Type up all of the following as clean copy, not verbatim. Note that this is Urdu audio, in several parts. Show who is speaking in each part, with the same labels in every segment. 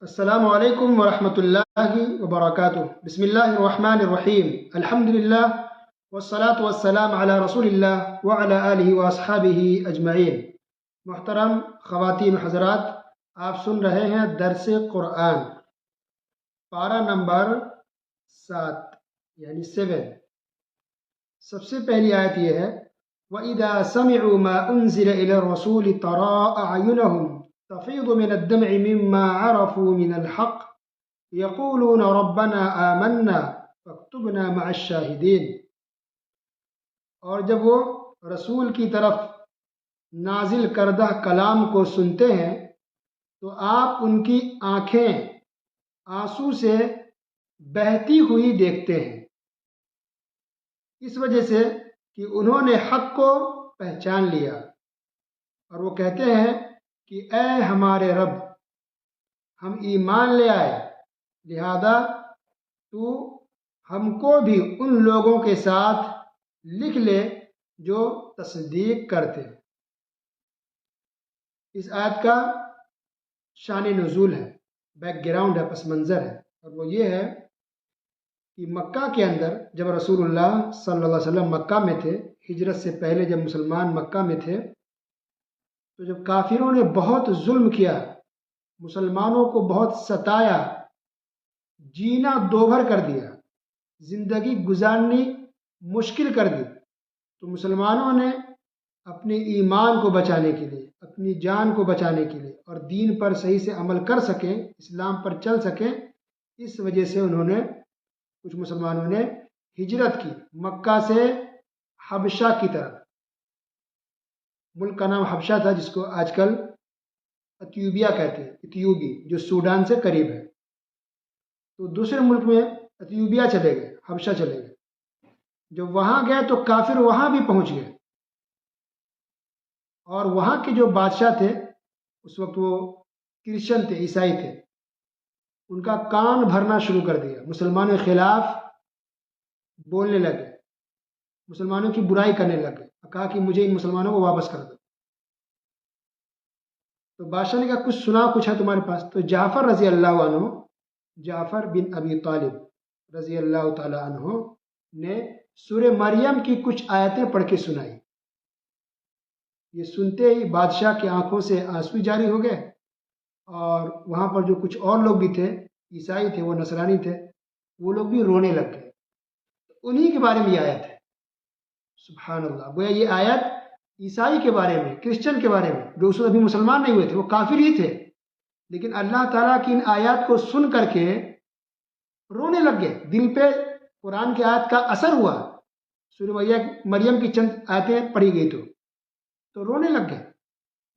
Speaker 1: السلام علیکم ورحمۃ اللہ وبرکاتہ۔ بسم اللہ الرحمن الرحیم۔ الحمد للہ والصلاة والسلام علی رسول اللہ وعلی آلہ واصحابہ اجمعین۔ محترم خواتین حضرات، آپ سن رہے ہیں درس قرآن، پارہ نمبر 7 یعنی 7۔ سب سے پہلی آیت یہ ہے وَإِذَا سَمِعُوا مَا أُنزِلَ إِلَى الرَّسُولِ تَرَىٰ أَعْيُنَهُمْ تفيض من الدمع مما عرفوا من الحق يقولون ربنا آمنا فاكتبنا مع الشاهدين۔ اور جب وہ رسول کی طرف نازل کردہ کلام کو سنتے ہیں تو آپ ان کی آنکھیں آنسو سے بہتی ہوئی دیکھتے ہیں، اس وجہ سے کہ انہوں نے حق کو پہچان لیا، اور وہ کہتے ہیں کہ اے ہمارے رب، ہم ایمان لے آئے، لہذا تو ہم کو بھی ان لوگوں کے ساتھ لکھ لے جو تصدیق کرتے۔ اس آیت کا شان نزول ہے، بیک گراؤنڈ ہے، پس منظر ہے، اور وہ یہ ہے کہ مکہ کے اندر جب رسول اللہ صلی اللہ علیہ وسلم مکہ میں تھے، ہجرت سے پہلے جب مسلمان مکہ میں تھے، تو جب کافروں نے بہت ظلم کیا، مسلمانوں کو بہت ستایا، جینا دوبھر کر دیا، زندگی گزارنی مشکل کر دی، تو مسلمانوں نے اپنے ایمان کو بچانے کے لیے، اپنی جان کو بچانے کے لیے، اور دین پر صحیح سے عمل کر سکیں، اسلام پر چل سکیں، اس وجہ سے کچھ مسلمانوں نے ہجرت کی مکہ سے حبشہ کی طرف۔ ملک کا نام حبشہ تھا، جس کو آج کل ایتھیوپیا کہتے ہیں، ایتھیوپی، جو سوڈان سے قریب ہے۔ تو دوسرے ملک میں ایتھیوپیا چلے گئے، حبشہ چلے گئے۔ جب وہاں گئے تو کافر وہاں بھی پہنچ گئے، اور وہاں کے جو بادشاہ تھے اس وقت، وہ کرسچن تھے، عیسائی تھے، ان کا کان بھرنا شروع کر دیا، مسلمانوں کے خلاف بولنے لگے، مسلمانوں کی برائی کرنے لگے، کہا کہ مجھے ان مسلمانوں کو واپس کر دو۔ تو بادشاہ نے کہا کچھ سنا، کچھ ہے تمہارے پاس؟ تو جعفر رضی اللہ عنہ، جعفر بن ابی طالب رضی اللہ تعالی عنہ نے سورہ مریم کی کچھ آیتیں پڑھ کے سنائی۔ یہ سنتے ہی بادشاہ کی آنکھوں سے آنسو جاری ہو گئے، اور وہاں پر جو کچھ اور لوگ بھی تھے، عیسائی تھے، وہ نصرانی تھے، وہ لوگ بھی رونے لگ گئے۔ انہی کے بارے میں یہ آیت ہے، سبحان اللہ۔ گویا یہ آیت عیسائی کے بارے میں، کرسچن کے بارے میں، جو اس وقت ابھی مسلمان نہیں ہوئے تھے، وہ کافر ہی تھے، لیکن اللہ تعالیٰ کی ان آیات کو سن کر کے رونے لگ گئے، دل پہ قرآن کی آیت کا اثر ہوا۔ سورہ مریم کی چند آیتیں پڑھی گئی تو رونے لگ گئے۔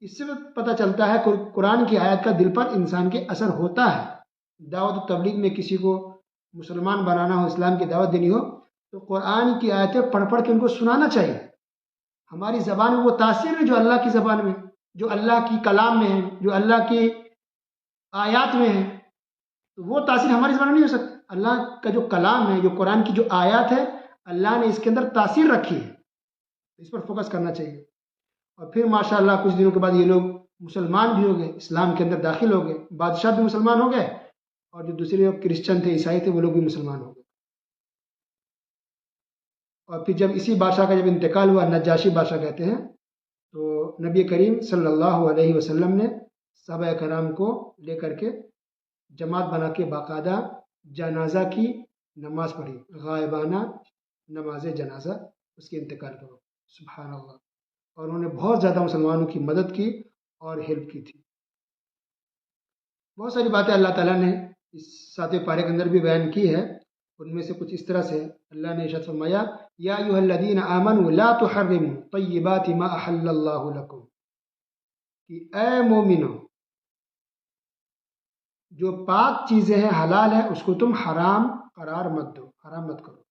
Speaker 1: اس سے پتہ چلتا ہے کہ قرآن کی آیت کا دل پر انسان کے اثر ہوتا ہے۔ دعوت و تبلیغ میں کسی کو مسلمان بنانا ہو، اسلام کی دعوت دینی ہو، تو قرآن کی آیتیں پڑھ پڑھ کے ان کو سنانا چاہیے۔ ہماری زبان میں وہ تاثیر ہے جو اللہ کی زبان میں، جو اللہ کی کلام میں ہے، جو اللہ کی آیات میں ہے، تو وہ تاثیر ہماری زبان میں نہیں ہو سکتی۔ اللہ کا جو کلام ہے، جو قرآن کی جو آیات ہے، اللہ نے اس کے اندر تاثیر رکھی ہے، اس پر فوکس کرنا چاہیے۔ اور پھر ماشاءاللہ کچھ دنوں کے بعد یہ لوگ مسلمان بھی ہو گئے، اسلام کے اندر داخل ہو گئے، بادشاہ بھی مسلمان ہو گئے، اور جو دوسرے لوگ کرسچن تھے، عیسائی تھے، وہ لوگ بھی مسلمان ہو گئے۔ اور پھر جب اسی بادشاہ کا جب انتقال ہوا، نجاشی بادشاہ کہتے ہیں، تو نبی کریم صلی اللہ علیہ وسلم نے صحابہ کرام کو لے کر کے جماعت بنا کے باقاعدہ جنازہ کی نماز پڑھی، غائبانہ نماز جنازہ اس کے انتقال کے وقت، سبحان اللہ۔ اور انہوں نے بہت زیادہ مسلمانوں کی مدد کی اور ہیلپ کی تھی۔ بہت ساری باتیں اللہ تعالیٰ نے اس 7ویں پارے کے اندر بھی بیان کی ہے، ان میں سے کچھ اس طرح سے اللہ نے ارشاد فرمایا یا ایھا الذین آمنوا لا تحرموا طیبات ما احل اللہ لکم، کہ اے مومنو، جو پاک چیزیں ہیں، حلال ہیں، اس کو تم حرام قرار مت دو، حرام مت کرو۔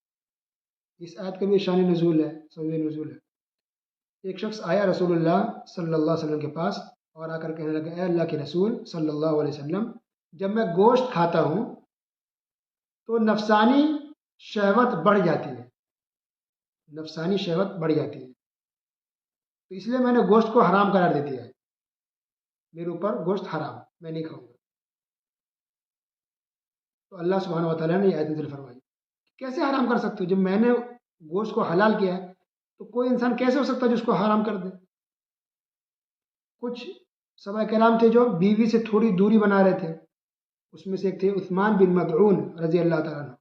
Speaker 1: اس آیت کا بھی شان نزول ہے، سبب نزول ہے۔ ایک شخص آیا رسول اللہ صلی اللہ علیہ وسلم کے پاس اور آ کر کہنے لگا اے اللہ کے رسول صلی اللہ علیہ وسلم، جب میں گوشت کھاتا ہوں تو نفسانی شہوت بڑھ جاتی ہے، نفسانی شہوت بڑھ جاتی ہے، تو اس لیے میں نے گوشت کو حرام قرار دے دیا ہے، میرے اوپر گوشت حرام، میں نہیں کھاؤں گا۔ تو اللہ سبحانہ و تعالیٰ نے یہ آیت نازل فرمائی. کیسے حرام کر سکتے ہو؟ جب میں نے گوشت کو حلال کیا ہے تو کوئی انسان کیسے ہو سکتا ہے جو اس کو حرام کر دے؟ کچھ صحابہ کرام تھے جو بیوی سے تھوڑی دوری بنا رہے تھے. اس میں سے ایک تھے عثمان بن مدعون رضی اللہ تعالیٰ عنہ.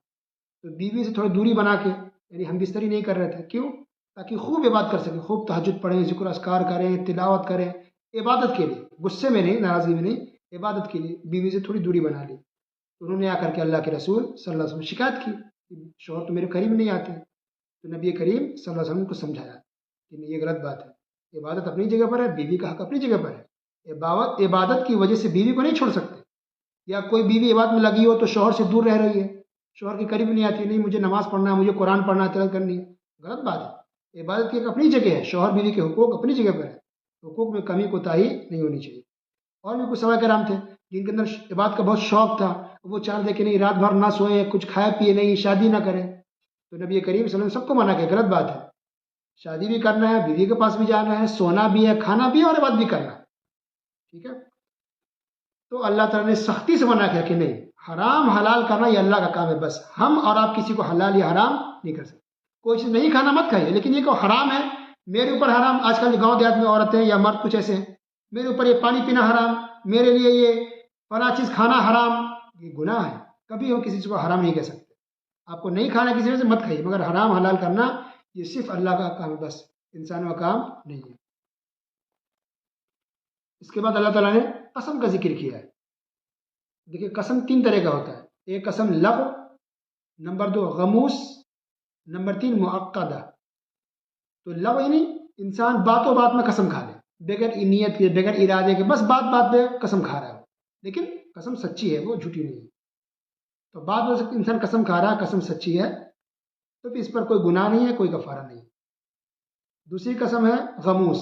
Speaker 1: تو بیوی سے تھوڑی دوری بنا کے یعنی ہم بستری نہیں کر رہے تھے. کیوں؟ تاکہ خوب عبادت کر سکیں، خوب تہجد پڑھیں، ذکر اذکار کریں، تلاوت کریں، عبادت کے لیے، غصے میں نہیں، ناراضگی میں نہیں، عبادت کے لیے بیوی سے تھوڑی دوری بنا لی. انہوں نے آ کر کے اللہ کے رسول صلی اللہ علیہ وسلم شکایت کی کہ شوہر تو میرے قریب نہیں آتے. تو نبی کریم صلی اللہ علیہ وسلم کو سمجھایا کہ نہیں، یہ غلط بات ہے. عبادت اپنی جگہ پر ہے، بیوی کا حق اپنی جگہ پر ہے. عبادت کی وجہ سے بیوی کو نہیں چھوڑ سکتے. یا کوئی بیوی عبادت میں لگی ہو تو شوہر سے دور رہ رہی ہے، شوہر کے قریب نہیں آتی، نہیں مجھے نماز پڑھنا ہے، مجھے قرآن پڑھنا ہے، تلاوت کرنی ہے، غلط بات ہے. عبادت کی ایک اپنی جگہ ہے، شوہر بیوی کے حقوق اپنی جگہ پر ہے. حقوق میں کمی کوتاہی نہیں ہونی چاہیے. اور بھی کچھ صحابہ کرام تھے جن کے اندر عبادت کا بہت شوق تھا. وہ چاہ رہے کہ نہیں رات بھر نہ سوئے، کچھ کھائے پیے نہیں، شادی نہ کریں. تو نبی کریم صلی اللہ علیہ وسلم سب کو منع کیا، غلط بات ہے. شادی بھی کرنا ہے، بیوی کے پاس بھی جانا ہے، سونا بھی ہے، کھانا بھی ہے، اور عبادت بھی کرنا ہے. ٹھیک ہے. تو اللہ تعالیٰ نے سختی سے منع کیا کہ نہیں، حرام حلال کرنا یہ اللہ کا کام ہے. بس ہم اور آپ کسی کو حلال یا حرام نہیں کر سکتے. کوئی چیز نہیں کھانا مت کھائیے، لیکن یہ کہ حرام ہے میرے اوپر حرام. آج کل گاؤں دیہات میں عورتیں یا مرد کچھ ایسے ہیں، میرے اوپر یہ پانی پینا حرام، میرے لیے یہ فلاں چیز کھانا حرام. یہ گناہ ہے. کبھی ہم کسی چیز کو حرام نہیں کہہ سکتے. آپ کو نہیں کھانا کسی وجہ سے مت کھائیے، مگر حرام حلال کرنا یہ صرف اللہ کا کام ہے، بس انسانوں کا کام نہیں ہے. اس کے بعد اللہ تعالیٰ نے قسم کا ذکر کیا ہے. دیکھیے قسم 3 طرح کا ہوتا ہے. ایک قسم لغو، نمبر 2 غموس، نمبر 3 معقدہ. تو لغو یعنی انسان باتوں بات میں قسم کھا لے، بغیر نیت کے، بغیر ارادے کے، بس بات بات پہ قسم کھا رہا ہے، لیکن قسم سچی ہے، وہ جھوٹی نہیں ہے. تو بات میں انسان قسم کھا رہا ہے، قسم سچی ہے، تو پھر اس پر کوئی گناہ نہیں ہے، کوئی کفارہ نہیں. دوسری قسم ہے غموس.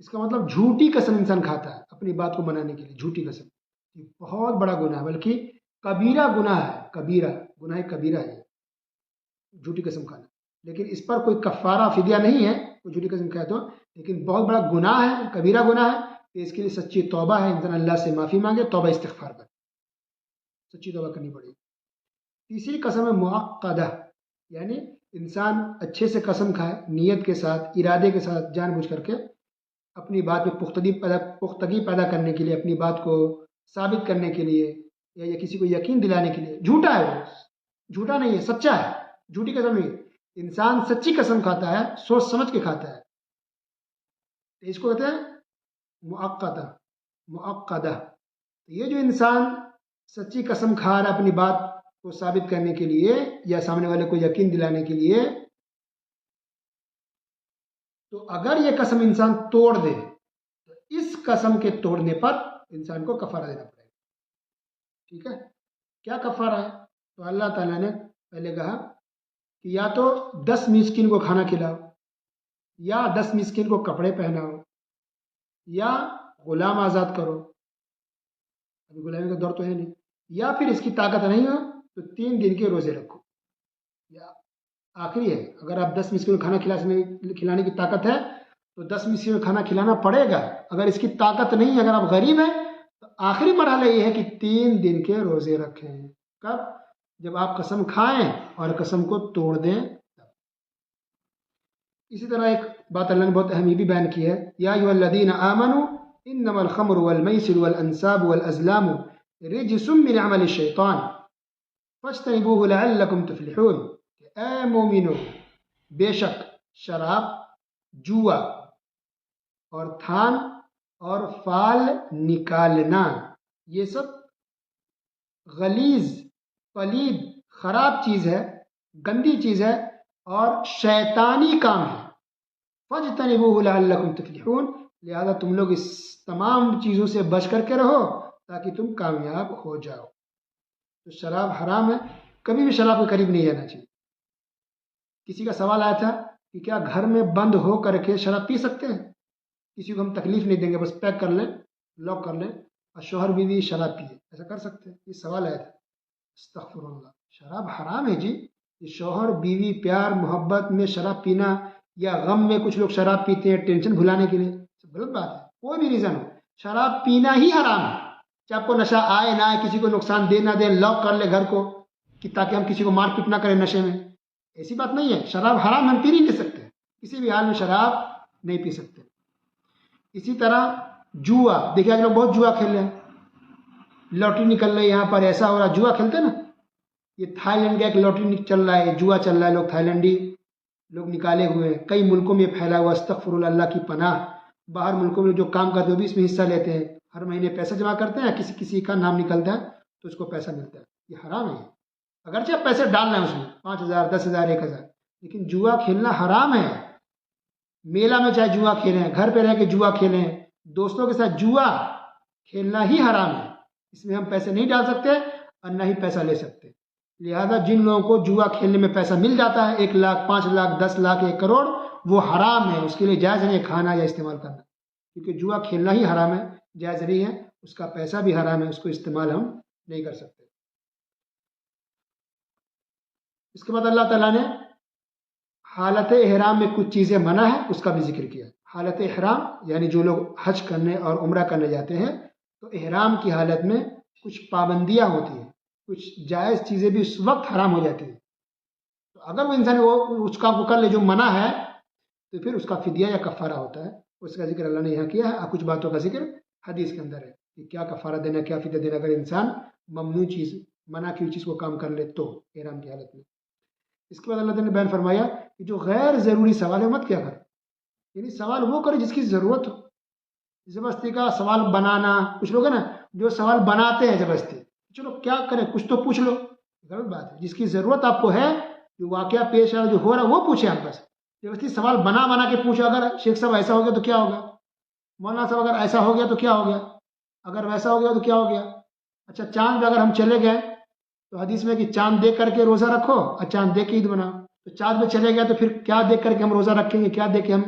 Speaker 1: اس کا مطلب جھوٹی قسم انسان کھاتا ہے اپنی بات کو منانے کے لیے، جھوٹی قسم. یہ بہت بڑا گناہ ہے، بلکہ کبیرہ گناہ ہے. کبیرہ گناہ کبیرہ ہے جھوٹی قسم کھانا. لیکن اس پر کوئی کفارہ فدیہ نہیں ہے کوئی جھوٹی قسم کھائے تو، لیکن بہت بڑا گناہ ہے، کبیرہ گناہ ہے. تو اس کے لیے سچی توبہ ہے، انسان اللہ سے معافی مانگے، توبہ استغفار کرے، سچی توبہ کرنی پڑے گی. تیسری قسم ہے معقدہ، یعنی انسان اچھے سے قسم کھائے، نیت کے ساتھ، ارادے کے ساتھ، جان بوجھ کر کے اپنی بات میں پختگی پیدا کرنے کے لیے، اپنی بات کو ثابت کرنے کے لیے، یا کسی کو یقین دلانے کے لیے. جھوٹا ہے وہ، جھوٹا نہیں ہے، سچا ہے، جھوٹی قسم نہیں. انسان سچی قسم کھاتا ہے، سوچ سمجھ کے کھاتا ہے، تو اس کو کہتے ہیں معقدہ. معقدہ یہ جو انسان سچی قسم کھا رہا ہے اپنی بات کو ثابت کرنے کے لیے یا سامنے والے کو یقین دلانے کے لیے، تو اگر یہ قسم انسان توڑ دے تو اس قسم کے توڑنے پر انسان کو کفارہ دینا پڑے گا. ٹھیک ہے. کیا کفارہ ہے؟ تو اللہ تعالیٰ نے پہلے کہا کہ یا تو 10 مسکین کو کھانا کھلاؤ، یا 10 مسکین کو کپڑے پہناؤ، یا غلام آزاد کرو. ابھی غلامی کا دور تو ہے نہیں. یا پھر اس کی طاقت نہیں ہو تو 3 دن کے روزے رکھو. یا آخری ہے، اگر آپ 10 مسکین کو کھانا کھلانے کی طاقت ہے تو 10 مسکین کو کھانا کھلانا پڑے گا. اگر اس کی طاقت نہیں ہے، اگر آپ غریب ہیں، تو آخری مرحلہ یہ ہے کہ 3 دن کے روزے رکھیں. کب؟ جب آپ قسم کھائیں اور قسم کو توڑ دیں. اسی طرح ایک بات اللہ نے بہت اہم یہ بھی بیان کی ہے، یا ایھا الذین آمنوا انما الخمر والمیسر والانصاب والازلام رجس من عمل الشیطان فاجتنبوه لعلکم تفلحون. اے مومنو، بے شک شراب، جوا اور تھان اور فال نکالنا یہ سب غلیظ، پلید، خراب چیز ہے، گندی چیز ہے اور شیطانی کام ہے. فاجتنبوه لعلکم تفلحون، لہذا تم لوگ اس تمام چیزوں سے بچ کر کے رہو تاکہ تم کامیاب ہو جاؤ. تو شراب حرام ہے، کبھی بھی شراب کے قریب نہیں جانا چاہیے. کسی کا سوال آیا تھا کہ کیا گھر میں بند ہو کر کے شراب پی سکتے ہیں؟ کسی کو ہم تکلیف نہیں دیں گے، بس پیک کر لیں، لاک کر لیں، اور شوہر بیوی شراب پیے، ایسا کر سکتے ہیں؟ یہ سوال آیا تھا. استغفر اللہ، شراب حرام ہے جی. یہ شوہر بیوی پیار محبت میں شراب پینا، یا غم میں کچھ لوگ شراب پیتے ہیں ٹینشن بھلانے کے لیے، سب غلط بات ہے. کوئی بھی ریزن ہو، شراب پینا ہی حرام ہے. چاہے آپ کو نشہ آئے نہ آئے، کسی کو نقصان دے نہ دے، لاک کر لے گھر کو کہ تاکہ ہم کسی کو مار پیٹ نہ کریں نشے میں، ایسی بات نہیں ہے. شراب حرام، ہم پی نہیں لے سکتے، کسی بھی حال میں شراب نہیں پی سکتے. اسی طرح جوا، دیکھیے آج لوگ بہت جوا کھیل رہے ہیں، لاٹری نکل رہی ہے یہاں پر، ایسا ہو رہا، جوا کھیلتے ہیں نا. یہ تھائی لینڈ کا ایک لاٹری چل رہا ہے، جوا چل رہا ہے، لوگ تھائی لینڈی لوگ نکالے ہوئے ہیں، کئی ملکوں میں پھیلا ہوا. استغفر اللہ، اللہ کی پناہ. باہر ملکوں میں جو کام کرتے ہیں وہ بھی اس میں حصہ لیتے ہیں، ہر مہینے پیسہ جمع کرتے ہیں، کسی کسی کا نام نکلتا ہے تو اس کو پیسہ ملتا ہے. یہ حرام ہے. اگرچہ آپ پیسے ڈال رہے ہیں اس میں 5,000 10,000 1,000، لیکن جوا کھیلنا حرام ہے. میلہ میں چاہے جوا کھیلیں، گھر پہ رہ کے جوا کھیلیں، دوستوں کے ساتھ جوا کھیلنا ہی حرام ہے. اس میں ہم پیسے نہیں ڈال سکتے اور نہ ہی پیسہ لے سکتے. لہذا جن لوگوں کو جوا کھیلنے میں پیسہ مل جاتا ہے 1 لاکھ 5 لاکھ 10 لاکھ 1 کروڑ، وہ حرام ہے، اس کے لیے جائز نہیں کھانا یا استعمال کرنا، کیونکہ جوا کھیلنا ہی حرام ہے، جائز نہیں ہے. اس کا پیسہ بھی حرام ہے، اس کو استعمال ہم نہیں کر سکتے. اس کے بعد اللہ تعالیٰ نے حالت احرام میں کچھ چیزیں منع ہے، اس کا بھی ذکر کیا. حالت احرام یعنی جو لوگ حج کرنے اور عمرہ کرنے جاتے ہیں تو احرام کی حالت میں کچھ پابندیاں ہوتی ہیں، کچھ جائز چیزیں بھی اس وقت حرام ہو جاتی ہیں. تو اگر وہ انسان اس کام کو کر لے جو منع ہے تو پھر اس کا فدیہ یا کفارہ ہوتا ہے. اس کا ذکر اللہ نے یہاں کیا ہے، اور کچھ باتوں کا ذکر حدیث کے اندر ہے کہ کیا کفارہ دینا، کیا فدیہ دینا اگر انسان ممنوع چیز، منع کی چیز کو کام کر لے تو احرام کی حالت میں. اس کے بعد اللہ تعالیٰ نے بیان فرمایا کہ جو غیر ضروری سوال ہے مت کیا کرے، یعنی سوال وہ کرے جس کی ضرورت ہو. زبردستی کا سوال بنانا، کچھ لوگ ہیں نا جو سوال بناتے ہیں زبردستی، چلو کیا کریں کچھ تو پوچھ لو، غلط بات ہے. جس کی ضرورت آپ کو ہے، جو واقعہ پیش ہے جو ہو رہا ہے وہ پوچھیں آپ. بس زبردستی سوال بنا بنا کے پوچھو، اگر شیخ صاحب ایسا ہو گیا تو کیا ہوگا، مولانا صاحب اگر ایسا ہو گیا تو کیا ہو گیا، اگر ویسا ہو گیا تو کیا ہو گیا. اچھا چاند پہ اگر ہم چلے گئے تو حدیث میں کہ چاند دیکھ کر کے روزہ رکھو اور چاند دیکھ کے عید مناؤ. تو چاند پہ چلے گئے تو پھر کیا دیکھ کر کے ہم روزہ رکھیں گے، کیا دیکھ کے ہم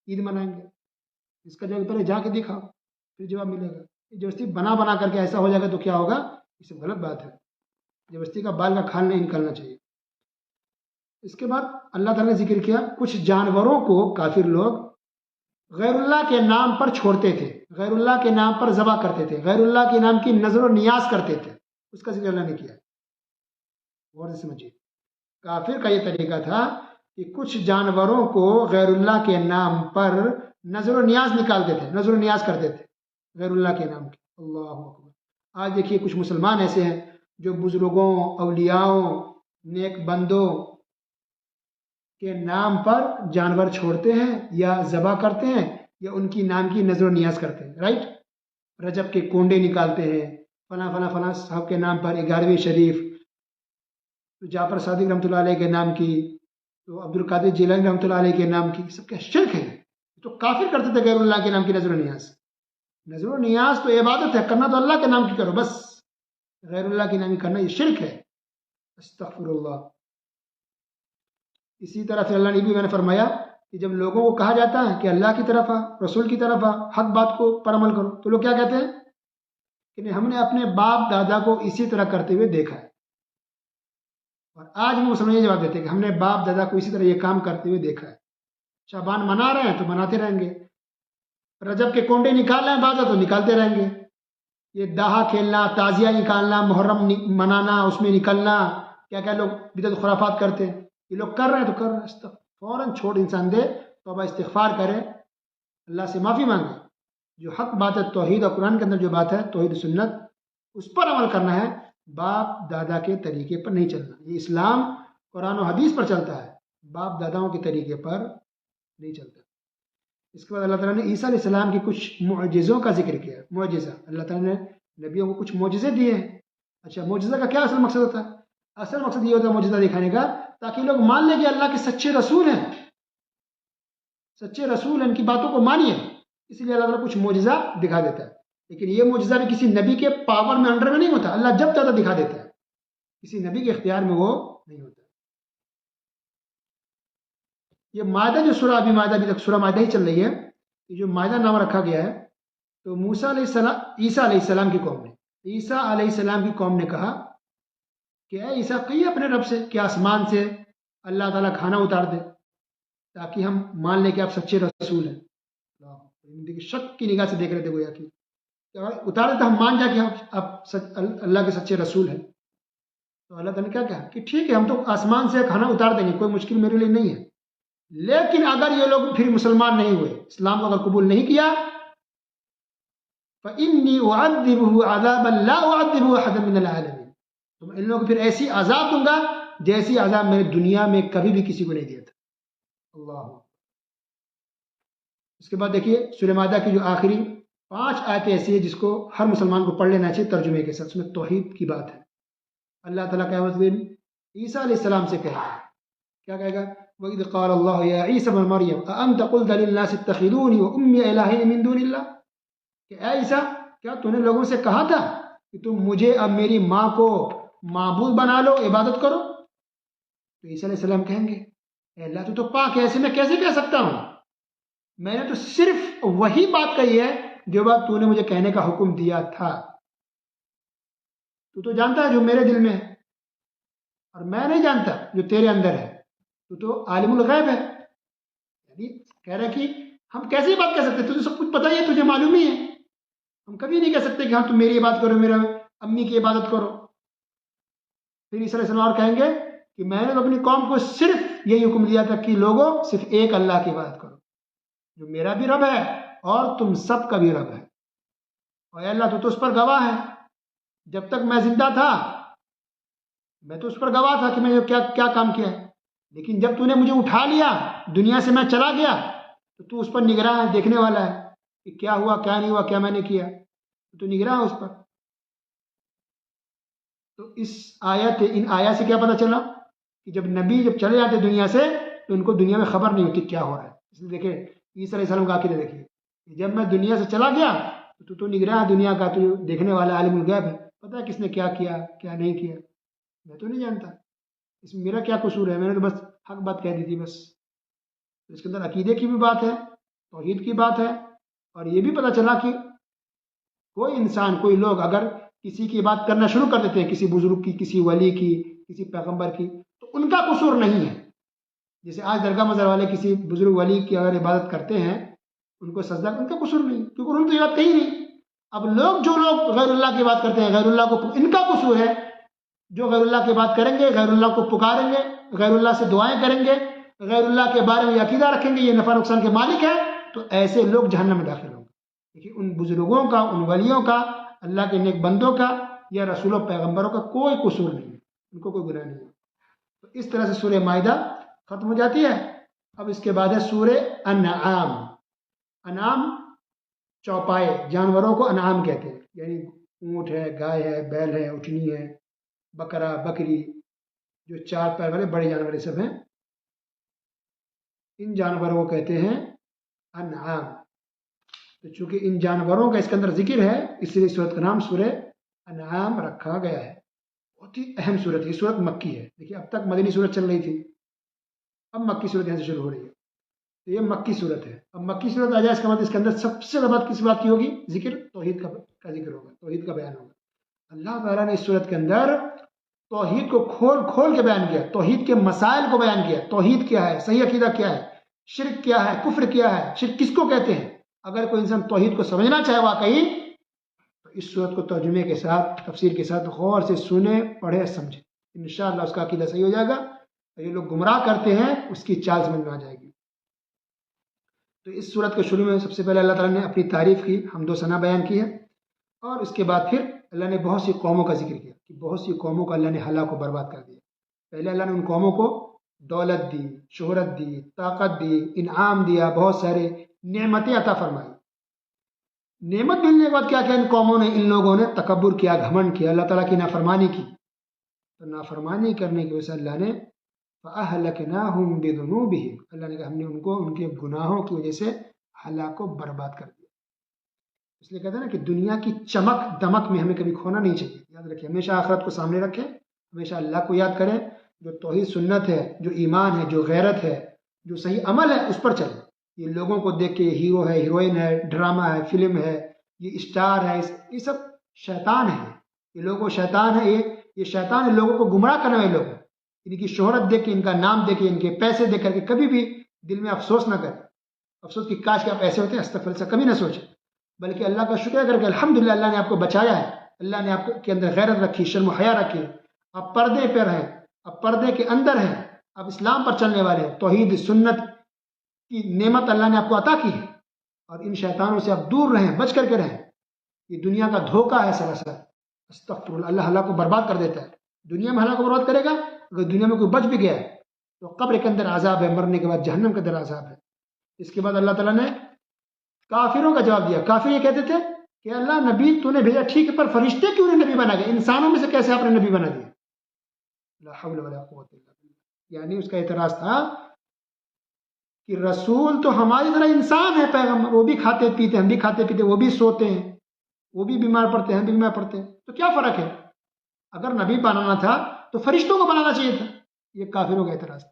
Speaker 1: عید منائیں گے. اس کا جواب پہلے جا کے دکھاؤ پھر جواب ملے گا. زبردستی بنا بنا کر کے ایسا ہو جائے گا تو کیا ہوگا، یہ سب غلط بات ہے. زبردستی کا بال کا کھال نہیں نکالنا چاہیے. اس کے بعد اللہ تعالیٰ نے ذکر کیا کچھ جانوروں کو کافر لوگ غیر اللہ کے نام پر چھوڑتے تھے، غیر اللہ کے نام پر ذبح کرتے تھے، غیر اللہ کے نام کی نظر و نیاز کرتے تھے. اس کا ذکر اللہ نے کیا. غور سے سمجھیے، کافر کا یہ طریقہ تھا کہ کچھ جانوروں کو غیر اللہ کے نام پر نظر و نیاز نکالتے تھے، نظر و نیاز کرتے تھے غیر اللہ کے نام کے. اللہ اکبر. آج دیکھیے کچھ مسلمان ایسے ہیں جو بزرگوں، اولیاؤں، نیک بندوں کے نام پر جانور چھوڑتے ہیں یا ذبح کرتے ہیں یا ان کی نام کی نظر و نیاز کرتے ہیں. رائٹ، رجب کے کونڈے نکالتے ہیں، فلاں فلاں فلاں صاحب کے نام پر 11ویں شریف، تو جعفر صادق رحمۃ اللہ علیہ کے نام کی، تو عبد القادر جیلانی رحمۃ اللہ علیہ کے نام کی. سب کا شرک ہے. تو کافر کرتے تھے غیر اللہ کے نام کی نظر و نیاز. نظر و نیاز تو عبادت ہے، کرنا تو اللہ کے نام کی کرو بس، غیر اللہ کے نام کی کرنا یہ شرک ہے. استغفر اللہ. اسی طرح پھر اللہ نے بھی میں نے فرمایا کہ جب لوگوں کو کہا جاتا ہے کہ اللہ کی طرف آ، رسول کی طرف آ، حق بات کو پر عمل کرو، تو لوگ کیا کہتے ہیں کہ نہیں ہم نے اپنے باپ دادا کو اسی طرح کرتے ہوئے دیکھا ہے. اور آج بھی مسلمان یہ جواب دیتے ہیں کہ ہم نے باپ دادا کو اسی طرح یہ کام کرتے ہوئے دیکھا ہے. شعبان منا رہے ہیں تو مناتے رہیں گے، رجب کے کونڈے نکال رہے ہیں بعض تو نکالتے رہیں گے. یہ دہا کھیلنا، تعزیہ نکالنا، محرم منانا، اس میں نکلنا، کیا کیا لوگ بدعت خرافات کرتے ہیں، یہ لوگ کر رہے ہیں تو کر رہے ہیں. فوراً چھوڑ انسان دے، توبہ استغفار کرے، اللہ سے معافی مانگے. جو حق بات ہے توحید اور قرآن کے اندر جو بات ہے توحید سنت، اس پر عمل کرنا ہے، باپ دادا کے طریقے پر نہیں چلنا. یہ اسلام قرآن و حدیث پر چلتا ہے، باپ داداؤں کے طریقے پر نہیں چلتا. اس کے بعد اللہ تعالیٰ نے عیسیٰ علیہ السلام کی کچھ معجزوں کا ذکر کیا. معجزہ، اللہ تعالیٰ نے نبیوں کو کچھ معجزے دیے ہیں. اچھا معجزہ کا کیا اصل مقصد ہوتا ہے؟ اصل مقصد یہ ہوتا ہے معجزہ دکھانے کا تاکہ لوگ مان لیں کہ اللہ کے سچے رسول ہیں، سچے رسول ہیں، ان کی باتوں کو مانیے. اس لیے اللہ تعالیٰ کچھ معجزہ دکھا دیتا ہے. لیکن یہ معجزہ بھی کسی نبی کے پاور میں انڈر میں نہیں ہوتا، اللہ جب چاہتا دکھا دیتا ہے، کسی نبی کے اختیار میں وہ نہیں ہوتا. یہ مائدہ جو سورہ ابھی مائدہ ابھی تک سورہ مائدہ ہی چل رہی ہے، یہ جو مائدہ نام رکھا گیا ہے، تو موسیٰ علیہ السلام، عیسیٰ علیہ السلام کی قوم نے، عیسیٰ علیہ السلام کی قوم نے کہا کہ اے عیسیٰ کہیے اپنے رب سے کہ آسمان سے اللہ تعالیٰ کھانا اتار دے تاکہ ہم مان لیں کہ آپ سچے رسول ہیں. دیکھیے شک کی نگاہ سے دیکھ رہے تھے گویا کہ اتار دیتا ہم مان جا کہ آپ اللہ کے سچے رسول ہیں. تو اللہ تعالیٰ نے کیا کہا کہ ٹھیک ہے ہم تو آسمان سے کھانا اتار دیں گے، کوئی مشکل میرے لیے نہیں ہے. لیکن اگر یہ لوگ پھر مسلمان نہیں ہوئے، اسلام کو اگر قبول نہیں کیا، فَإِنِّي أُعَذِّبُهُ عَذَابًا لَا أُعَذِّبُهُ أَحَدًا مِنَ الْعَالَمِينَ، تو میں ان لوگوں کو پھر ایسی عذاب دوں گا جیسی عذاب میں نے دنیا میں کبھی بھی کسی کو نہیں دیا تھا. اللہ. اس کے بعد دیکھیے سورہ مائدہ کی جو آخری 5 آیتیں ایسی ہیں جس کو ہر مسلمان کو پڑھ لینا چاہیے ترجمے کے ساتھ. اس میں توحید کی بات ہے. اللہ تعالیٰ قیامت کے دن عیسیٰ علیہ السلام سے کہے گا، کیا کہے گا؟ وَإِذْ قَالَ اللَّهُ يَا عِيسَى ابْنَ مَرْيَمَ أَأَنْتَ قُلْتَ لِلنَّاسِ اتَّخِذُونِي وَأُمِّيَ إِلَٰهَيْنِ مِن دُونِ اللَّهِ، کہ اے عیسیٰ کیا تو نے لوگوں سے کہا تھا کہ تم مجھے اب میری ماں کو معبود بنا لو، عبادت کرو؟ تو عیسیٰ علیہ السلام کہیں گے اے اللہ تو پاک ہے، ایسے میں کیسے کہہ سکتا ہوں؟ میں نے تو صرف وہی بات کہی ہے جو بات تو نے مجھے کہنے کا حکم دیا تھا. تو جانتا ہے جو میرے دل میں ہے، اور میں نہیں جانتا جو تیرے اندر ہے. تو عالم الغیب ہے. یعنی کہہ رہے کہ ہم کیسے بات کر سکتے، تجھے سب کچھ پتہ ہی ہے، تجھے معلوم ہی ہے. ہم کبھی نہیں کہہ سکتے کہ ہاں تم میری عبادت کرو، میرا امی کی عبادت کرو. پھر عیسیٰ علیہ السلام اور کہیں گے کہ میں نے اپنی قوم کو صرف یہی حکم دیا تھا کہ لوگوں صرف ایک اللہ کی عبادت کرو جو میرا بھی رب ہے اور تم سب کا بھی رب ہے. اور اے اللہ تو اس پر گواہ ہے، جب تک میں زندہ تھا میں تو اس پر گواہ تھا کہ میں نے کیا کام کیا ہے. لیکن جب تو نے مجھے اٹھا لیا، دنیا سے میں چلا گیا، تو اس پر نگراں ہے، دیکھنے والا ہے کہ کیا ہوا کیا نہیں ہوا، کیا میں نے کیا، تو نگراں ہے اس پر. تو ان آیات سے کیا پتہ چلا کہ جب نبی چلے جاتے دنیا سے تو ان کو دنیا میں خبر نہیں ہوتی کیا ہو رہا ہے. اس لیے دیکھیں عیسیٰ علیہ السلام کا عقیدہ دیکھیے کہ جب میں دنیا سے چلا گیا تو نگراں دنیا کا، تو دیکھنے والا عالم الغیب ہے، پتہ ہے کس نے کیا کیا کیا نہیں کیا، میں تو نہیں جانتا، اس میں میرا کیا قصور ہے، میں نے تو بس حق بات کہہ دی تھی بس. اس کے اندر عقیدے کی بھی بات ہے، توحید کی بات ہے، اور یہ بھی پتہ چلا کہ کوئی انسان کوئی لوگ اگر کسی کی بات کرنا شروع کر دیتے ہیں، کسی بزرگ کی، کسی ولی کی، کسی پیغمبر کی، تو ان کا قصور نہیں ہے. جیسے آج درگاہ مزار والے کسی بزرگ ولی کی اگر عبادت کرتے ہیں، ان کو سجدہ، ان کا قصور نہیں، کیونکہ انہوں نے تو یہ بات کہی نہیں. اب جو لوگ غیر اللہ کی بات کرتے ہیں، غیر اللہ کو، ان کا قصور ہے. جو غیر اللہ کی بات کریں گے، غیر اللہ کو پکاریں گے، غیر اللہ سے دعائیں کریں گے، غیر اللہ کے بارے میں عقیدہ رکھیں گے یہ نفع نقصان کے مالک ہے، تو ایسے لوگ جہنم میں داخل ہوں گے. لیکن ان بزرگوں کا، ان ولیوں کا، اللہ کے نیک بندوں کا یا رسول و پیغمبروں کا کوئی قصور نہیں ہے، ان کو کوئی گناہ نہیں ہے. تو اس طرح سے سورہ مائدہ ختم ہو جاتی ہے. اب اس کے بعد ہے سورہ انعام. انعام چوپائے، جانوروں کو انعام کہتے ہیں، یعنی اونٹ ہے، گائے ہے، بیل ہے، اٹھنی ہے، بکرا، بکری، جو 4 پیر والے بڑے جانور سب ہیں، ان جانوروں کو کہتے ہیں انعام. تو چونکہ ان جانوروں کا اس کے اندر ذکر ہے، اس لیے سورت کا نام سورہ انعام رکھا گیا ہے. بہت ہی اہم صورت ہے. یہ صورت مکی ہے. دیکھیے اب تک مدنی صورت چل رہی تھی، اب مکی صورت یہاں سے شروع ہو رہی ہے. تو یہ مکی صورت ہے. اب مکی صورت آ جائے اس کا مطلب اس کے اندر سب سے زیادہ بات کس بات کی ہوگی؟ ذکر توحید کا ذکر ہوگا، توحید کا بیان ہوگا. اللہ تعالیٰ نے اس صورت کے اندر توحید کو کھول کے بیان کیا، توحید کے مسائل کو بیان کیا. توحید کیا ہے، صحیح عقیدہ کیا ہے، شرک کیا ہے، کفر کیا ہے، شرک کس کو کہتے ہیں. اگر کوئی انسان توحید کو سمجھنا چاہے واقعی تو اس صورت کو ترجمے کے ساتھ، تفسیر کے ساتھ غور سے سنے، پڑھے، سمجھے، انشاءاللہ اس کا عقیدہ صحیح ہو جائے گا. اور یہ لوگ گمراہ کرتے ہیں اس کی چال سمجھ میں آ جائے گی. تو اس صورت کے شروع میں سب سے پہلے اللہ تعالیٰ نے اپنی تعریف کی، حمد و ثنا بیان کی ہے، اور اس کے بعد پھر اللہ نے بہت سی قوموں کا ذکر کیا کہ بہت سی قوموں کو اللہ نے ہلاک و برباد کر دیا. پہلے اللہ نے ان قوموں کو دولت دی، شہرت دی، طاقت دی، انعام دیا، بہت سارے نعمتیں عطا فرمائی. نعمت ملنے کے بعد کیا کیا ان قوموں نے، ان لوگوں نے تکبر کیا، گھمنڈ کیا، اللہ تعالیٰ کی نافرمانی کی. تو نافرمانی کرنے کی وجہ سے اللہ نے فَأَهْلَكْنَاهُمْ بِذُنُوبِهِمْ، اللہ نے کہا ہم نے ان کو ان کے گناہوں کی وجہ سے ہلاک و برباد کر دیا. اس لیے کہتے ہیں نا کہ دنیا کی چمک دمک میں ہمیں کبھی کھونا نہیں چاہیے. یاد رکھیں، ہمیشہ آخرت کو سامنے رکھیں، ہمیشہ اللہ کو یاد کریں. جو توحید سنت ہے، جو ایمان ہے، جو غیرت ہے، جو صحیح عمل ہے، اس پر چلیں. یہ لوگوں کو دیکھ کے یہ ہیرو ہے، ہیروئن ہے، ڈرامہ ہے، فلم ہے، یہ اسٹار ہے، یہ سب شیطان ہے. یہ لوگوں شیطان ہے، یہ شیطان ہے، لوگوں کو گمراہ کرنے والے لوگ ہیں. ان کی شہرت دیکھ کے، ان کا نام دیکھ کے، ان کے پیسے دیکھ کر کے کبھی بھی دل میں افسوس نہ کریں. افسوس کہ کاش کہ آپ ایسے ہوتے ہیں، استغفر سے کبھی نہ سوچیں. بلکہ اللہ کا شکر کر کے الحمدللہ اللہ نے آپ کو بچایا ہے، اللہ نے آپ کے اندر غیرت رکھی، شرم و حیا رکھی، آپ پردے پر ہیں، آپ پردے کے اندر ہیں، آپ اسلام پر چلنے والے ہیں، توحید سنت کی نعمت اللہ نے آپ کو عطا کی ہے، اور ان شیطانوں سے آپ دور رہیں، بچ کر کے رہیں۔ یہ دنیا کا دھوکہ ہے سراسر، استغفر اللہ، اللہ کو برباد کر دیتا ہے، دنیا میں اللہ کو برباد کرے گا۔ اگر دنیا میں کوئی بچ بھی گیا ہے تو قبر کے اندر عذاب ہے، مرنے کے بعد جہنم کے اندر عذاب ہے۔ اس کے بعد اللہ تعالیٰ نے کافروں کا جواب دیا۔ کافر یہ کہتے تھے کہ اللہ نبی تو نے بھیجا ٹھیک ہے، پر فرشتے کیوں نے نبی بنا گئے؟ انسانوں میں سے کیسے آپ نے نبی بنا دیا؟ لا حول ولا قوت الا باللہ۔ یعنی اس کا اعتراض تھا کہ رسول تو ہماری طرح انسان ہے، پیغمبر، وہ بھی کھاتے پیتے، ہم بھی کھاتے پیتے، وہ بھی سوتے ہیں، وہ بھی بیمار پڑتے ہیں، ہم بھی بیمار پڑتے ہیں، تو کیا فرق ہے؟ اگر نبی بنانا تھا تو فرشتوں کو بنانا چاہیے تھا۔ یہ کافروں کا اعتراض تھا۔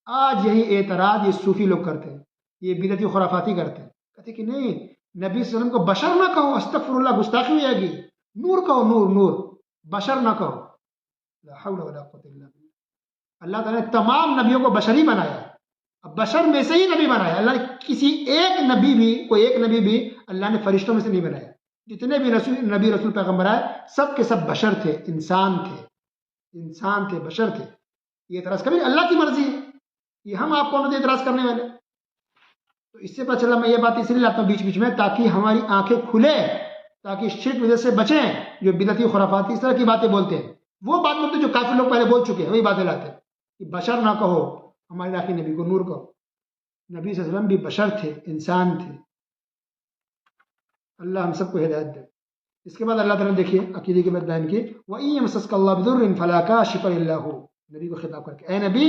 Speaker 1: آج یہی اعتراض یہ صوفی لوگ کرتے ہیں، یہ بدعتی خرافاتی کرتے ہیں، کہتے کہ نہیں، نبی صلی اللہ علیہ وسلم کو بشر نہ کہو، استغفر اللہ، گستاخی ہو جائے گی، نور کہو، نور نور، بشر نہ کہو۔ لا حول ولا قوت الا باللہ۔ اللہ تعالیٰ نے تمام نبیوں کو بشر ہی بنایا، اب بشر میں سے ہی نبی بنایا۔ اللہ نے کسی ایک نبی بھی، کوئی ایک نبی بھی اللہ نے فرشتوں میں سے نہیں بنایا۔ جتنے بھی نبی رسول پیغمبر آئے سب کے سب بشر تھے، انسان تھے، انسان تھے، بشر تھے۔ یہ اعتراض کبھی اللہ کی مرضی ہے، یہ ہم آپ کون ہوتے اعتراض کرنے والے؟ تو اس سے پتہ چلا، میں یہ بات اس لیے لاتا ہوں بیچ بیچ میں تاکہ ہماری آنکھیں کھلے، تاکہ شرک وجہ سے بچیں۔ جو بدعتی خرافات اس طرح کی باتیں بولتے ہیں، وہ بات بولتے ہیں جو کافی لوگ پہلے بول چکے ہیں، وہی باتیں لاتے ہیں کہ بشر نہ کہو، ہمارے آخری نبی کو نور کہو۔ نبی صلی اللہ علیہ وسلم بھی بشر تھے، انسان تھے۔ اللہ ہم سب کو ہدایت دے۔ اس کے بعد اللہ تعالیٰ نے دیکھیے عقیدے کی بات بیان کی، وَإِن يَمْسَسْكَ اللَّهُ بِضُرٍّ فَلَا كَاشِفَ إِلَّا هُوَ۔ نبی کو خطاب کر کے، اے نبی،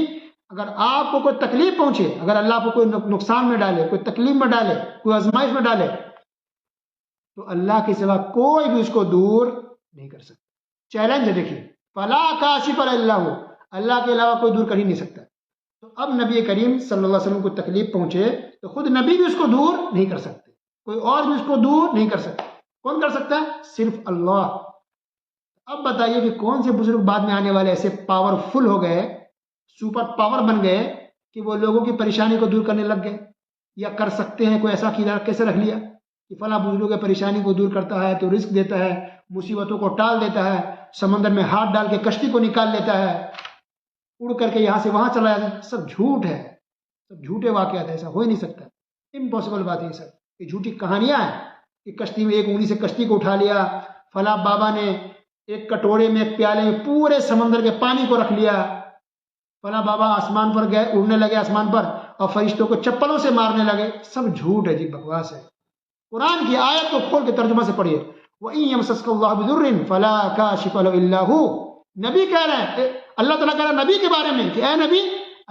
Speaker 1: اگر آپ کو کوئی تکلیف پہنچے، اگر اللہ آپ کو کوئی نقصان میں ڈالے، کوئی تکلیف میں ڈالے، کوئی آزمائش میں ڈالے، تو اللہ کے سوا کوئی بھی اس کو دور نہیں کر سکتا۔ چیلنج ہے، دیکھیے، فَلَا كَاشِفَ إِلَّا هُوَ، اللہ کے علاوہ کوئی دور کر ہی نہیں سکتا۔ تو اب نبی کریم صلی اللہ علیہ وسلم کو تکلیف پہنچے تو خود نبی بھی اس کو دور نہیں کر سکتے، کوئی اور بھی اس کو دور نہیں کر سکتا۔ کون کر سکتا ہے؟ صرف اللہ۔ اب بتائیے کہ کون سے بزرگ بعد میں آنے والے ایسے پاورفل ہو گئے، سپر پاور بن گئے کہ وہ لوگوں کی پریشانی کو دور کرنے لگ گئے، یا کر سکتے ہیں؟ کوئی ایسا عقیدہ کیسے رکھ لیا کہ فلاں بزرگوں کی پریشانی کو دور کرتا ہے، تو رزق دیتا ہے، مصیبتوں کو ٹال دیتا ہے، سمندر میں ہاتھ ڈال کے کشتی کو نکال لیتا ہے، اڑ کر کے یہاں سے وہاں چلا جاتا ہے۔ سب جھوٹ ہے، سب جھوٹے واقعات ہیں، ایسا ہو ہی نہیں سکتا، امپاسبل بات ہے یہ سب، یہ جھوٹی کہانیاں ہیں کہ کشتی میں ایک انگلی سے کشتی کو اٹھا لیا، فلاں بابا نے ایک کٹورے میں، ایک پیالے میں پورے سمندر کے پانی کو رکھ لیا، فلاں بابا آسمان پر گئے، اڑنے لگے آسمان پر اور فرشتوں کو چپلوں سے مارنے لگے۔ سب جھوٹ ہے جی، بکواس ہے۔ قرآن کی آیت کو کھول کے ترجمہ سے پڑھیے، وَإِن يَمْسَسْكَ اللَّهُ بِضُرٍّ فَلَا كَاشِفَ لَهُ إِلَّا هُوَ۔ نبی کہہ رہے ہیں، اللہ تعالیٰ کہہ رہا ہے نبی کے بارے میں کہ اے نبی،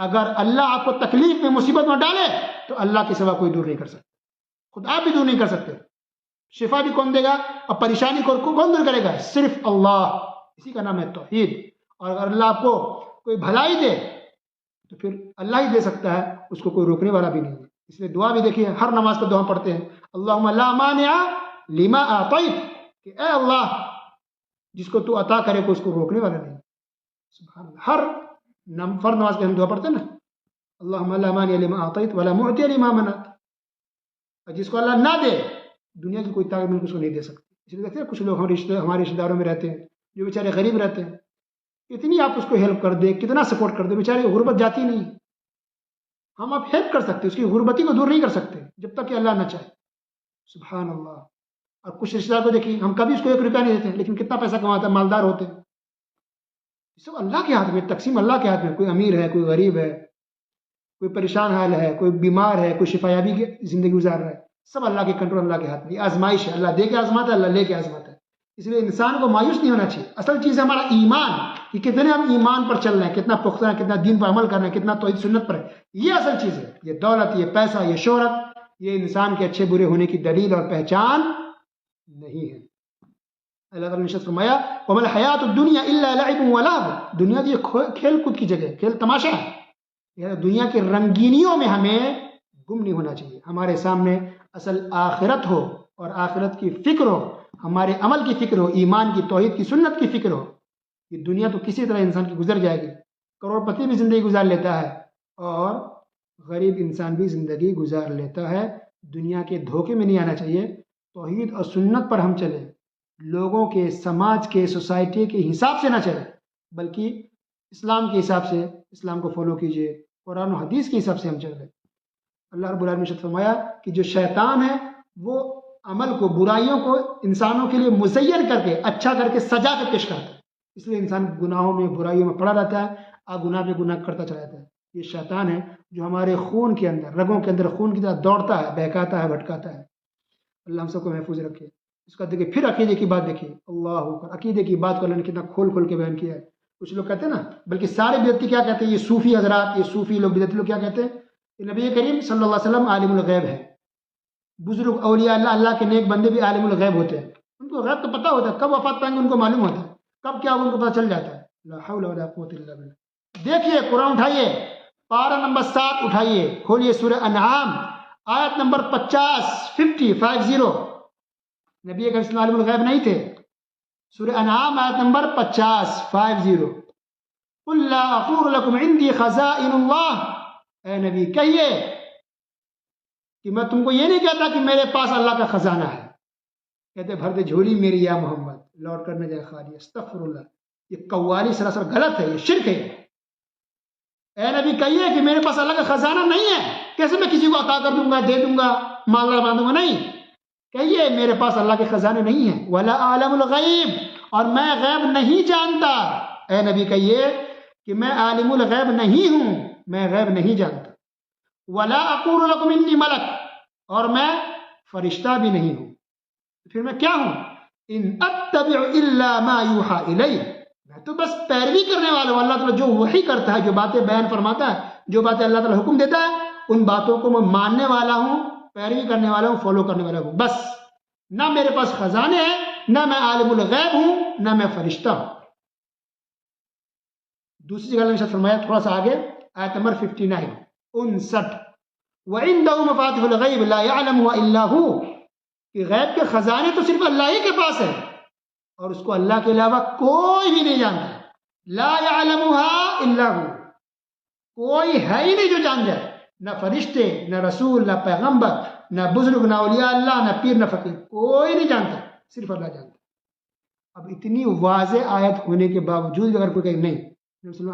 Speaker 1: اگر اللہ آپ کو تکلیف میں، مصیبت میں ڈالے تو اللہ کے سوا کوئی دور نہیں کر سکتا، خود آپ بھی دور نہیں کر سکتے۔ شفا بھی کون دے گا اور پریشانی کو کون دور کرے گا؟ صرف اللہ۔ اسی کا نام ہے توحید۔ اور اگر اللہ آپ کو کوئی بھلائی دے تو پھر اللہ ہی دے سکتا ہے، اس کو کوئی روکنے والا بھی نہیں ہے۔ اس لیے دعا بھی دیکھیے، ہر نماز کا دعا پڑھتے ہیں، اللہم لا مانع لما اعطیت، کہ اے اللہ جس کو تو عطا کرے کو اس کو روکنے والا نہیں۔ سبحان اللہ، ہر فرض نماز کے ہم دعا پڑھتے ہیں نا، اللہم لا مانع لما اعطیت ولا معطی لما منعت، اور جس کو اللہ نہ دے دنیا کی کوئی طاقت ملک اس کو نہیں دے سکتی۔ اس لیے دیکھتے ہیں کچھ لوگ ہمارے رشتہ داروں میں رہتے ہیں جو بیچارے غریب رہتے ہیں، اتنی آپ اس کو ہیلپ کر دیں، کتنا سپورٹ کر دیں، بیچارے غربت جاتی نہیں۔ ہم آپ ہیلپ کر سکتے، اس کی غربتی کو دور نہیں کر سکتے جب تک کہ اللہ نہ چاہے۔ سبحان اللہ۔ اور کچھ رشتہ دار کو دیکھیے، ہم کبھی اس کو 1 روپیہ نہیں دیتے ہیں، لیکن کتنا پیسہ کماتا ہے، مالدار ہوتے ہیں۔ یہ سب اللہ کے ہاتھ میں، تقسیم اللہ کے ہاتھ میں۔ کوئی امیر ہے، کوئی غریب ہے، کوئی پریشان حال ہے، کوئی بیمار ہے، کوئی شفا یابی کی زندگی گزار رہا ہے، سب اللہ کے کنٹرول، اللہ کے ہاتھ میں۔ یہ آزمائش ہے، اللہ دے کے آزماتا ہے، اللہ لے کے آزماتا ہے۔ اس لیے انسان کو مایوس نہیں ہونا چاہیے۔ اصل چیز ہے ہمارا ایمان، کہ کتنے ہم ایمان پر چل رہے ہیں، کتنا پختہ ہے، کتنا دین پر عمل کر رہے ہیں، کتنا توحید سنت پر ہے، یہ اصل چیز ہے۔ یہ دولت، یہ پیسہ، یہ شہرت، یہ انسان کے اچھے برے ہونے کی دلیل اور پہچان نہیں ہے۔ اللہ تعالیٰ نے ارشاد فرمایا، وَمَا الْحَيَاةُ الدُّنْيَا إِلَّا لَعِبٌ وَلَهْوٌ۔ دنیا تو یہ کھیل کود کی جگہ ہے، کھیل تماشا ہے۔ یہ دنیا کی رنگینیوں میں ہمیں گم نہیں ہونا چاہیے۔ ہمارے سامنے اصل آخرت ہو، اور آخرت کی فکر ہو، ہمارے عمل کی فکر ہو، ایمان کی، توحید کی، سنت کی فکر ہو۔ یہ دنیا تو کسی طرح انسان کی گزر جائے گی، کروڑ پتی بھی زندگی گزار لیتا ہے اور غریب انسان بھی زندگی گزار لیتا ہے۔ دنیا کے دھوکے میں نہیں آنا چاہیے، توحید اور سنت پر ہم چلیں، لوگوں کے، سماج کے، سوسائٹی کے حساب سے نہ چلیں، بلکہ اسلام کے حساب سے اسلام کو فالو کیجیے، قرآن و حدیث کے حساب سے ہم چل رہے ہیں۔ اللہ رب العالمین نے فرمایا کہ جو شیطان ہے وہ عمل کو، برائیوں کو انسانوں کے لیے مزین کر کے، اچھا کر کے، سجا کے پیش کرتا ہے، اس لیے انسان گناہوں میں، برائیوں میں پڑا رہتا ہے اور گناہ پہ گناہ کرتا چلا جاتا ہے۔ یہ شیطان ہے جو ہمارے خون کے اندر، رگوں کے اندر خون کی طرح دوڑتا ہے، بہکاتا ہے، بھٹکاتا ہے۔ اللہ ہم سب کو محفوظ رکھے۔ اس کا دیکھیے پھر عقیدے کی بات دیکھیے، اللہ اکبر، عقیدے کی بات کو اللہ نے کتنا کھول کھول کے بیان کیا ہے۔ کچھ لوگ کہتے ہیں نا، بلکہ سارے بدعتی کیا کہتے ہیں، یہ صوفی حضرات، یہ صوفی لوگ، بدعتی لوگ کیا کہتے ہیں کہ نبی کریم صلی اللہ علیہ وسلم عالم الغیب ہے۔ بزرگ اولیاء اللہ، اللہ کے نیک بندے بھی عالم الغیب ہوتے ہیں، ان کو غیب تو پتہ ہوتا ہے، کب وفات پائیں گے ان کو معلوم ہوتا ہے، کب کیا ان کو پتہ چل جاتا ہے۔ لا حول ولا قوت الا باللہ۔ دیکھیے قرآن اٹھائیے، پارہ نمبر 7 اٹھائیے، کھولیے سورہ انعام، آیت نمبر 50 نبی کریم صلی اللہ علیہ وسلم عالم الغیب نہیں تھے۔ سورہ انعام آیت نمبر 50 قل لا اقول لكم عندي خزائن اللہ، اے نبی کہیے کہ میں تم کو یہ نہیں کہتا کہ میرے پاس اللہ کا خزانہ ہے۔ کہتے بھر دے جھولی میری یا محمد، لوٹ کر نہ جائے خالی۔ استغفر اللہ، یہ قوالی سراسر غلط ہے، یہ شرک ہے۔ اے نبی کہیے کہ میرے پاس اللہ کا خزانہ نہیں ہے، کیسے میں کسی کو عطا کر دوں گا، دے دوں گا، مالدار بنا دوں گا، نہیں۔ کہیے میرے پاس اللہ کے خزانے نہیں ہیں۔ ولا عالم الغیب، اور میں غیب نہیں جانتا۔ اے نبی کہیے کہ میں عالم الغیب نہیں ہوں، میں غیب نہیں جانتا۔ ولا اقول لكم انی ملک، اور میں فرشتہ بھی نہیں ہوں، پھر میں کیا ہوں؟ ان اتبع الا ما یوحى الی، میں تو بس پیروی کرنے والا ہوں، اللہ تعالیٰ جو وحی کرتا ہے، جو باتیں بیان فرماتا ہے، جو باتیں اللہ تعالیٰ حکم دیتا ہے، ان باتوں کو میں ماننے والا ہوں، پیروی کرنے والا ہوں، فالو کرنے والا ہوں، بس۔ نہ میرے پاس خزانے ہیں، نہ میں عالم الغیب ہوں، نہ میں فرشتہ ہوں۔ دوسری جگہ نے فرمایا تھوڑا سا آگے، آیت نمبر 59 وعنده مفاتيح الغیب لا يعلمها الا هو، کہ غیب کے خزانے تو صرف اللہ ہی کے پاس ہے، اور اس کو اللہ کے علاوہ کوئی بھی نہیں جانتا۔ لا يعلمها الا هو، کوئی ہے ہی نہیں جو جان جائے، نہ فرشتے، نہ رسول، نہ پیغمبر، نہ بزرگ، نہ اولیاء اللہ، نہ پیر، نہ فقیر، کوئی نہیں جانتا، صرف اللہ جانتا۔ اب اتنی واضح آیت ہونے کے باوجود اگر کوئی کہے نہیں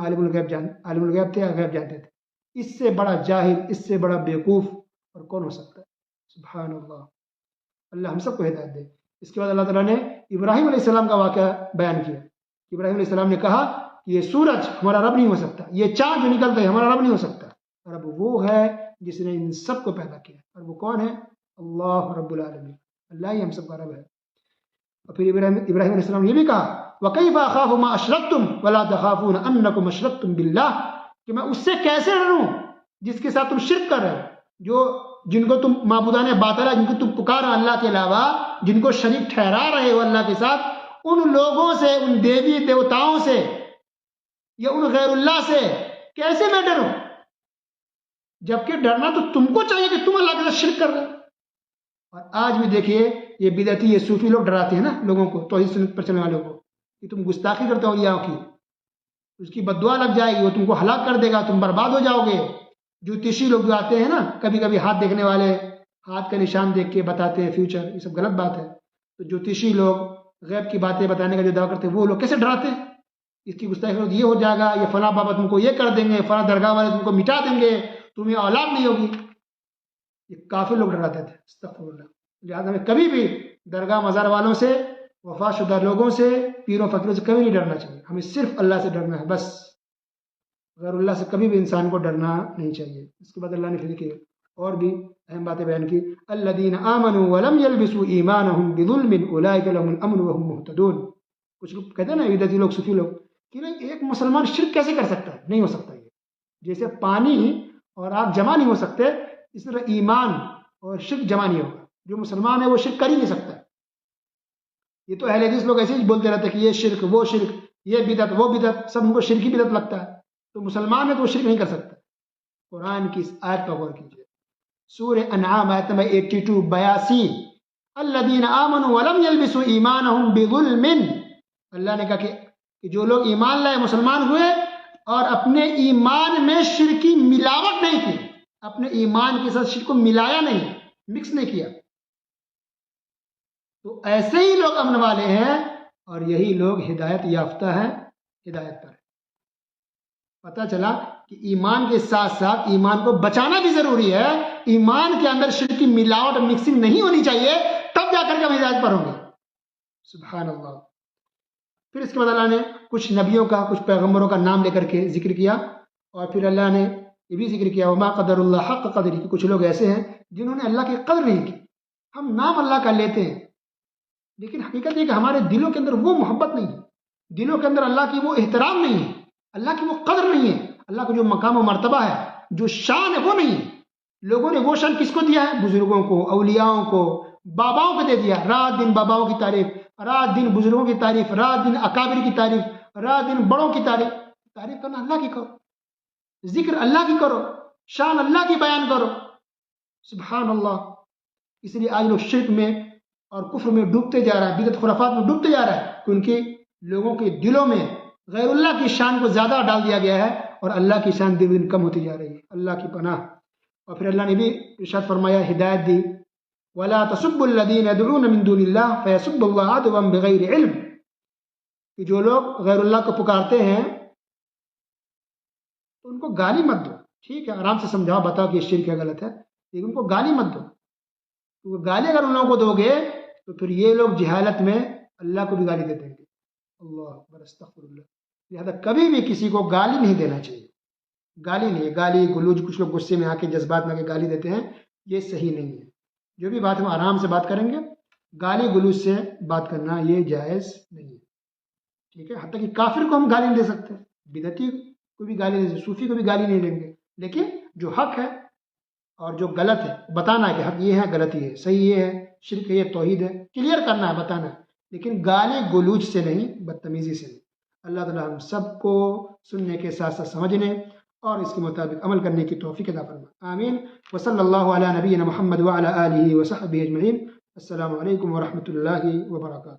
Speaker 1: عالم الغیب تھے، غیب جانتے تھے، اس سے بڑا جاہل، اس سے بڑا بیوقوف اور کون ہو سکتا ہے؟ سبحان اللہ، اللہ ہم سب کو ہدایت دے۔ اس کے بعد اللہ تعالیٰ نے ابراہیم علیہ السلام کا واقعہ بیان کیا۔ ابراہیم علیہ السلام نے کہا کہ یہ سورج ہمارا رب نہیں ہو سکتا، یہ چاند جو نکلتا ہے ہمارا رب نہیں ہو سکتا، رب وہ ہے جس نے ان سب کو پیدا کیا، اور وہ کون ہے؟ اللہ رب العالمین، اللہ ہی ہم سب کا رب ہے۔ اور پھر ابراہیم علیہ السلام نے یہ بھی کہا وَكَيْفَ أَخَافُ مَا أَشْرَكْتُمْ وَلَا تَخَافُونَ أَنَّكُمْ أَشْرَكْتُمْ بِاللَّهِ، کہ میں اس سے کیسے ڈروں جس کے ساتھ تم شرک کر رہے ہو، جن کو تم معبودان باطلہ، جن کو تم پکارو اللہ کے علاوہ، جن کو شریک ٹھہرا رہے ہو اللہ کے ساتھ، ان لوگوں سے، ان دیوی دیوتاؤں سے یا ان غیر اللہ سے کیسے میں ڈروں؟ جبکہ ڈرنا تو تم کو چاہیے کہ تم اللہ کے ساتھ شرک کر رہے ہو۔ اور آج بھی دیکھیے یہ بدعتی، یہ صوفی لوگ ڈراتے ہیں نا لوگوں کو، توحید سنت پر چلنے والوں کو، کہ تم گستاخی کرتے ہو اولیاء کی، اس کی بددعا لگ جائے گی، وہ تم کو ہلاک کر دے گا، تم برباد ہو جاؤ گے۔ جوتشی لوگ جو آتے ہیں نا، کبھی کبھی ہاتھ دیکھنے والے ہاتھ کا نشان دیکھ کے بتاتے ہیں فیوچر، یہ سب غلط بات ہے۔ تو جوتشی لوگ غیب کی باتیں بتانے کا جو دعویٰ کرتے ہیں، وہ لوگ کیسے ڈراتے ہیں؟ اس کی گستاخی، یہ ہو جائے گا، یہ فلاں بابا تم کو یہ کر دیں گے، فلاں درگاہ والے تم کو مٹا دیں گے، تمہیں اولاد نہیں ہوگی، یہ کافر لوگ ڈراتے تھے۔ استغفر اللہ۔ لہٰذا ہمیں کبھی بھی درگاہ مزار والوں سے، وفات شدہ لوگوں سے، پیروں فقیروں سے کبھی نہیں ڈرنا چاہیے، ہمیں صرف اللہ سے ڈرنا ہے بس، غیر اللہ سے کبھی بھی انسان کو ڈرنا نہیں چاہیے۔ اس کے بعد اللہ نے پھر کہ اور بھی اہم باتیں بیان کی، الذین آمنوا ولم یلبسوا ایمانہم بظلم اولئک لہم الامن وہم مہتدون۔ کچھ لوگ کہتے ہیں نا بدعتی لوگ، صوفی لوگ، کہ نہیں ایک مسلمان شرک کیسے کر سکتا ہے؟ نہیں ہو سکتا۔ یہ جیسے پانی اور آگ جمع نہیں ہو سکتے، اس طرح ایمان اور شرک جمع نہیں ہوگا۔ جو مسلمان ہے وہ شرک کر ہی نہیں سکتا۔ یہ تو اہل حدیث لوگ ایسے ہی بولتے رہتے ہیں کہ یہ شرک، وہ شرک، یہ بدعت، وہ بدعت، سب ان کو شرک ہی بدعت لگتا ہے۔ تو مسلمان ہے تو وہ شرک نہیں کر سکتا۔ قرآن کی اس آیت پر غور کیجیے، سورہ انعام آیت نمبر 82 الذین آمنوا ولم یلبسوا ایمانہم بظلم، اللہ نے کہا کہ جو لوگ ایمان لائے، مسلمان ہوئے، اور اپنے ایمان میں شرک کی ملاوٹ نہیں کی، اپنے ایمان کے ساتھ شرک کو ملایا نہیں، مکس نہیں کیا، تو ایسے ہی لوگ امن والے ہیں اور یہی لوگ ہدایت یافتہ ہیں، ہدایت پر۔ پتہ چلا کہ ایمان کے ساتھ ساتھ ایمان کو بچانا بھی ضروری ہے، ایمان کے اندر شرک کی ملاوٹ اور مکسنگ نہیں ہونی چاہیے، تب جا کر کے ہم ہدایت پر ہوں گے۔ سبحان اللہ۔ پھر اس کے بعد اللہ نے کچھ نبیوں کا، کچھ پیغمبروں کا نام لے کر کے ذکر کیا، اور پھر اللہ نے یہ بھی ذکر کیا وما قدر اللہ حق قدری، کہ کچھ لوگ ایسے ہیں جنہوں نے اللہ کی قدر نہیں کی۔ ہم نام اللہ کا لیتے ہیں لیکن حقیقت یہ کہ ہمارے دلوں کے اندر وہ محبت نہیں ہے، دلوں کے اندر اللہ کی وہ احترام نہیں ہے، اللہ کی وہ قدر نہیں ہے، اللہ کا جو مقام و مرتبہ ہے، جو شان ہے وہ نہیں ہے۔ لوگوں نے وہ شان کس کو دیا ہے؟ بزرگوں کو، اولیاءوں کو، باباؤں کو دے دیا۔ رات دن باباؤں کی تعریف، رات دن بزرگوں کی تعریف، رات دن اکابر کی تعریف، رات دن بڑوں کی تعریف۔ تعریف کرنا اللہ کی کرو، ذکر اللہ کی کرو، شان اللہ کی بیان کرو۔ سبحان اللہ۔ اس لیے آج لوگ شرک میں اور کفر میں ڈوبتے جا رہا ہے، بدعت خرافات میں ڈوبتے جا رہا ہے، کیونکہ لوگوں کے دلوں میں غیر اللہ کی شان کو زیادہ ڈال دیا گیا ہے اور اللہ کی شان دن دن کم ہوتی جا رہی ہے۔ اللہ کی پناہ۔ اور پھر اللہ نے بھی ارشاد فرمایا، ہدایت دی، وَلَا تَسُبُّوا الَّذِينَ يَدْعُونَ مِن دُونِ اللَّهِ فَيَسُبُّوا اللَّهَ عَدْوًا بِغَيْرِ عِلْمٍ، کہ جو لوگ غیر اللہ کو پکارتے ہیں تو ان کو گالی مت دو۔ ٹھیک ہے، آرام سے سمجھاؤ، بتاؤ کہ یہ شرک ہے، غلط ہے، لیکن ان کو گالی مت دو، کیونکہ گالی اگر ان لوگوں کو دو گے تو پھر یہ لوگ جہالت میں اللہ کو بھی گالی دیتے ہیں۔ اللہ اکبر، استغفر اللہ۔ لہذا کبھی بھی کسی کو گالی نہیں دینا چاہیے، گالی نہیں ہے، گالی گلوج، کچھ لوگ غصے میں آ کے، جذبات میں آ کے گالی دیتے ہیں، یہ صحیح نہیں ہے۔ جو بھی بات ہم آرام سے بات کریں گے، گالی گلوج سے بات کرنا یہ جائز نہیں ہے۔ ٹھیک ہے، حتیٰ کہ کافر کو ہم گالی نہیں دے سکتے، بدعتی کو بھی گالی نہیں دے سکتے، صوفی کو بھی گالی نہیں دیں گے، لیکن جو حق ہے اور جو غلط ہے بتانا ہے کہ حق یہ ہے، غلط یہ ہے، صحیح یہ ہے، شرک ہے، یہ توحید ہے، کلیئر کرنا ہے، بتانا ہے، لیکن گالی گلوج سے نہیں، بدتمیزی سے نہیں۔ اللہ تعالی ہم سب کو سننے کے ساتھ ساتھ سمجھنے اور اس کے مطابق عمل کرنے کی توفیق عطا فرمائے، آمین۔ وصلی اللہ علی نبینا محمد وعلی آلہ وصحبہ اجمعین۔ السلام علیکم ورحمۃ اللہ وبرکاتہ۔